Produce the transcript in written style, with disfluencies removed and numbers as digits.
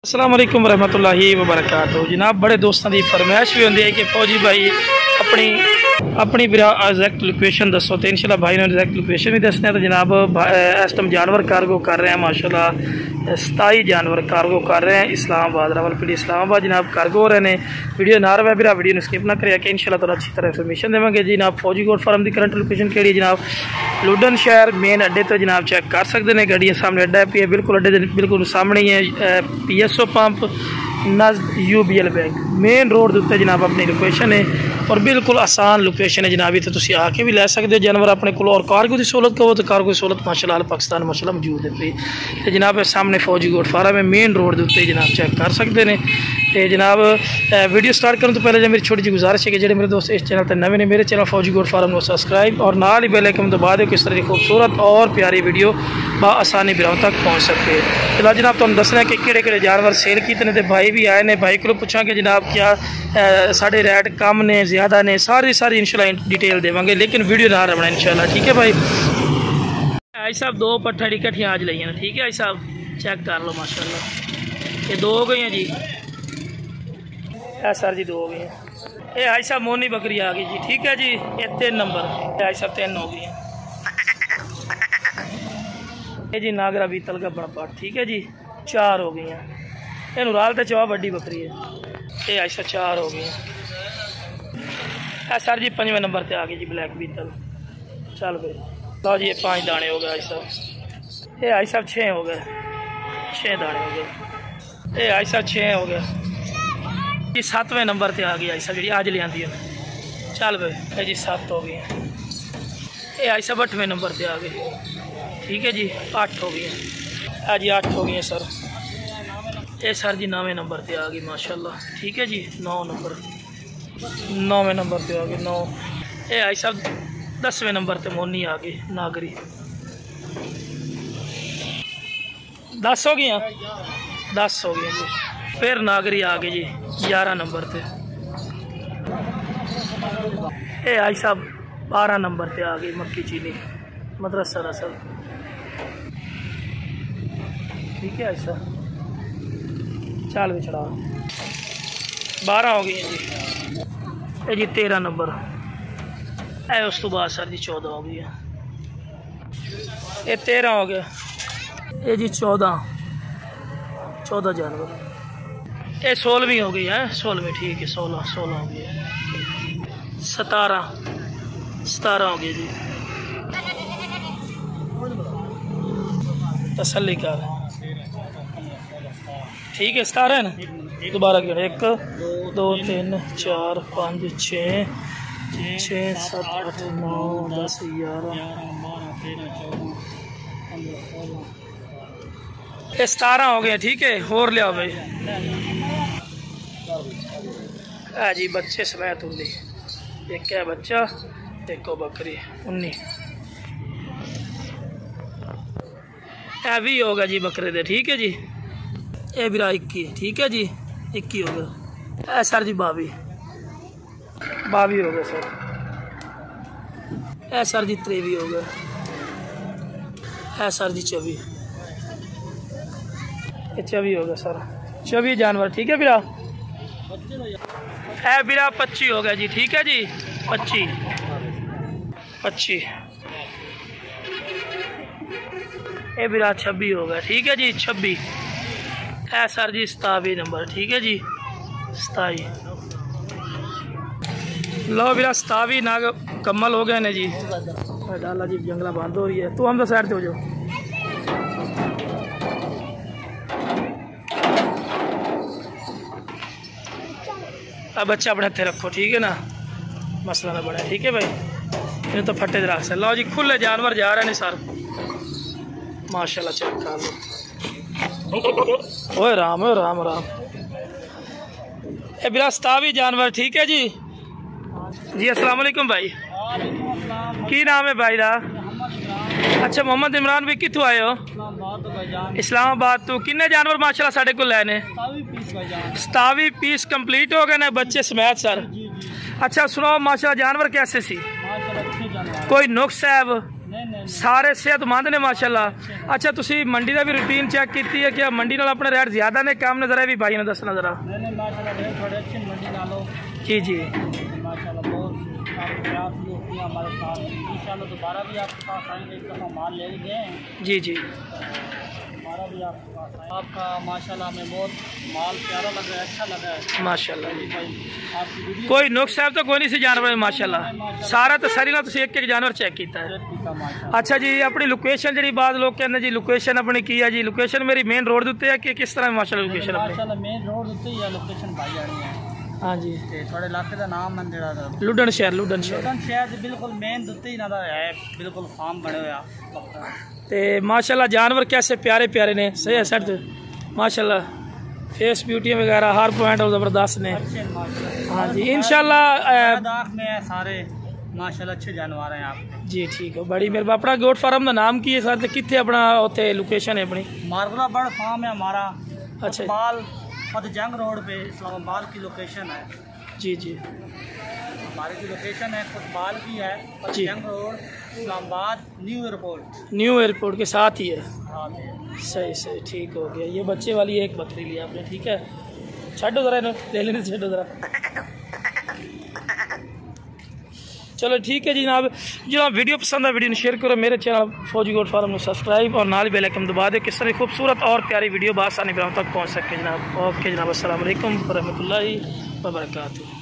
अस्सलाम वालेकुम रहमतुल्लाहि व बरकातुहू। जनाब बड़े दोस्तों की फरमाइश भी होंगी है कि फौजी भाई अपनी एग्जैक्ट लोकेशन दसो, तो इंशाल्लाह भाई ने एग्जैक्ट लोकेशन भी दसने। तो जनाब इस टाइम जानवर कार्गो कर रहे हैं माशाल्लाह 27 जानवर कार्गो कर रहे हैं इस्लामाबाद, रावलपिंडी इस्लामाबाद जनाब कार्गो हो रहे हैं। वीडियो ना रहा बिरा वीडियो स्किप ना करें कि इंशाल्लाह तो अच्छी तरह इन्फॉर्मेशन देंगे। जनाब फौजी गोट फार्म की करंट लोकेशन केड़ी जनाब लुडन शहर मेन अड्डे तो जनाब चेक कर सकते हैं। गड्डियां सामने अड्डा है, बिल्कुल अड्डे बिल्कुल सामने ही है PSO पंप नज़द UBL बैंक मेन रोड के उत्ते जनाब अपनी लोकेशन है और बिल्कुल आसान लोकेशन है जनाब। इतने तुम आके भी लै सकते हो जानवर अपने को। और कार्गो की सहूलत कहो तो कार्गो की सहूलत माशाल्लाह पाकिस्तान माशाल्लाह मौजूद है पी। तो जनाब सामने फौजी गोट फार्म है मेन रोड के उत्ते जनाब चेक कर सकते हैं। तो जनाब वीडियो स्टार्ट करने तो पहले जो मेरी छोटी जी गुजारिश है कि जो मेरे दोस्त इस चैनल पर नवे ने मेरे चैनल फौजी गोट फार्म को सब्सक्राइब और नाल ही बेल आइकन दबा दो, किस तरह की खूबसूरत और प्यारी वीडियो आसानी बिराव तक पहुँच सके। चलो जनाब तुम दसना कि किहड़े जानवर सेल किए ने। भाई भी आए ने, भाई को पूछा कि जनाब क्या साढ़े रेट कम ने ज़्यादा ने, सारी इंशाल्लाह डिटेल देवांगे, लेकिन वीडियो ना रखना इंशाल्लाह, ठीक है भाई। भाई साहब दो पट्ठड़ी कट्ठियाँ आज ली हैं, ठीक है भाई साहब चेक कर लो माशाल्लाह। ये दो हो गई हैं जी, सर जी दो हो गई हैं। ये भाई साहब मोनी बकरी आ गई जी, ठीक है जी। ये 3 नंबर भाई साहब 3 हो गई हैं। ये जी नागरा बीतल का बड़ा पाठ, ठीक है जी 4 हो गई हैं। ये नुराल तो चवा बड़ी बकरी है। ये ऐसा 4 हो गई है सर जी। 5वें नंबर पे आ गई जी ब्लैक बीतल। चल भाई लो जी, ये 5 दाने हो गए आई साहब। ये आई साहब 6 हो गए, 6 दाने हो गए। ये आई साहब 6 हो गए जी। 7वें नंबर पे आ गई आई साहब जी आज ले आती है। चल भाई जी 7 हो गई है। ये आई साहब 8वें नंबर पे आ गई, ठीक है जी 8 हो गई है। आज 8 हो गई है सर। ये सर जी 9वें नंबर पे आ गई माशाल्लाह, ठीक है जी 9 नंबर 9वें नंबर पे आ गई 9। ये आई साहब 10वें नंबर पे मोनी आ गई नागरी। 10 हो गई, 10 हो गई जी। फिर नागरी आ गई जी 11 नंबर पे। ये आई साहब 12 नंबर पे आ गई मक्की चीनी मदरसा रसल, ठीक है ऐसा। चाल भी चढ़ा 12 हो गई है जी। ये जी 13 नंबर है। उस तो बाद सर जी 14 हो गई है। ये 13 हो गया। ये जी 14 जानवर। ये 16वीं हो गई है, 16वीं ठीक है 16 हो गई है। 17 हो गई जी। तसल्ली कर ठीक है 17 है ना। दोबारा क्यों 1 2 3 4 5 6 7 8 9 10 11 ये 17 हो गए, ठीक है। और लिया भाई जी बच्चे समेत उन्नी। एक है बच्चा, एक बकरी 19 भी होगा जी बकरे दे, ठीक है जी। ये बिरा 21, ठीक है जी 21 हो गया। सर जी 22 हो गए सर। ए सर जी 23 हो गए। ए सर जी 24 हो गए सर। 24 जानवर, ठीक है बिरा। है बिरा 25 हो गया जी, ठीक है जी 25 ये बिरा 26 हो गया, ठीक है जी 26 है सर जी। 27 नंबर, ठीक है जी 27। लो बिरा 27 नाग कम्मल हो गए ने जी। डाला जी जंगला बंद हो रही है, तू हम तो साइड पे हो जाओ। अब बच्चा अपने हथे रखो, ठीक है ना, मसला ना बड़ा, ठीक है भाई। ये तो फटे रख से। लो जी खुले जानवर जा रहे हैं सर माशाल्लाह चेक कर लो। ओए राम राम राम। ए बिरा 27 जानवर, ठीक है जी। जी अस्सलाम वालेकुम भाई, की नाम है भाई दा? अच्छा मोहम्मद इमरान भाई कितों आए हो? इस्लामाबाद तो। किन्ने जानवर माशाल्लाह साढ़े को लेने? 27 पीस कंप्लीट हो गए ना बच्चे समेत सर। अच्छा सुनाओ माशाल्लाह जानवर कैसे सी? कोई नुक्स है? सारे सेहतमंद ने माशाल्लाह। अच्छा तुसी मंडी का भी रूटीन चेक की है कि मंडी नाल अपने रेट ज्यादा ने कम नजर है भी भाई ने दसना जरा। माशाल्लाह रेट थोड़े अच्छे मंडी नालों। जी जी माशाल्लाह बहुत हमारे साथ इंशाल्लाह दोबारा भी आपके पास आएंगे, इस दफ़ा माल ले गए। जी जी दोबारा भी आपके पास आए। आपका माशाल्लाह हमें बहुत माल प्यारा लग रहा है, अच्छा लगा है माशाल्लाह जी। भाई आपकी वीडियो कोई नुक्स साहब तो कोई नहीं सी जानवर में माशाल्लाह सारा तसरी ना तुसी एक एक जानवर चेक किया है। अच्छा जी अपनी लोकेशन जी बाद लोग कहते जी लोकेशन अपनी की है जी। लोकेशन मेरी मेन रोड उत्ते है कि किस तरह माशाल्लाह लोकेशन माशाल्लाह मेन रोड उत्ते ही है लोकेशन भाई आनी है। हाँ जी थोड़े इलाके का नाम है जेड़ा लुडन शहर। लुडन शहर बिल्कुल मेन उत्ते ही ना है, बिल्कुल फार्म बने हुआ ते माशाल्लाह जानवर कैसे प्यारे प्यारे ने सही है सर माशाल्लाह फेस ब्यूटी वगैरह हर पॉइंट ज़बरदस्त ने। हाँ जी इंशाल्लाह में सारे माशाल्लाह अच्छे जानवर हैं आप जी ठीक है बड़ी मेरे अपना गोट फार्म का नाम की है सर कितने अपना उत्थे लोकेशन है अपनी मारगला बर्ड फार्म है हमारा। अच्छा बाल जंग रोड पे इस्लामाबाद की लोकेशन है। जी जी हमारी जो लोकेशन है फुटबॉल की है जंग रोड इस्लामाबाद न्यू एयरपोर्ट के साथ ही है। हाँ सही सही ठीक हो गया। ये बच्चे वाली एक बकरी ली आपने ठीक है छो ज़रा ले लेने छो ज़रा। चलो ठीक है जी जनाब। जनाब वीडियो पसंद है वीडियो शेयर करो, मेरे चैनल फौजी गोट फार्म में सब्सक्राइब और नाल बेल आइकन दबा दे किस तरह खूबसूरत और प्यारी वीडियो बासानी तक पहुँच सके जनाब। ओके जनाब अस्सलाम वालेकुम रहमतुल्लाहि व बरकातहू।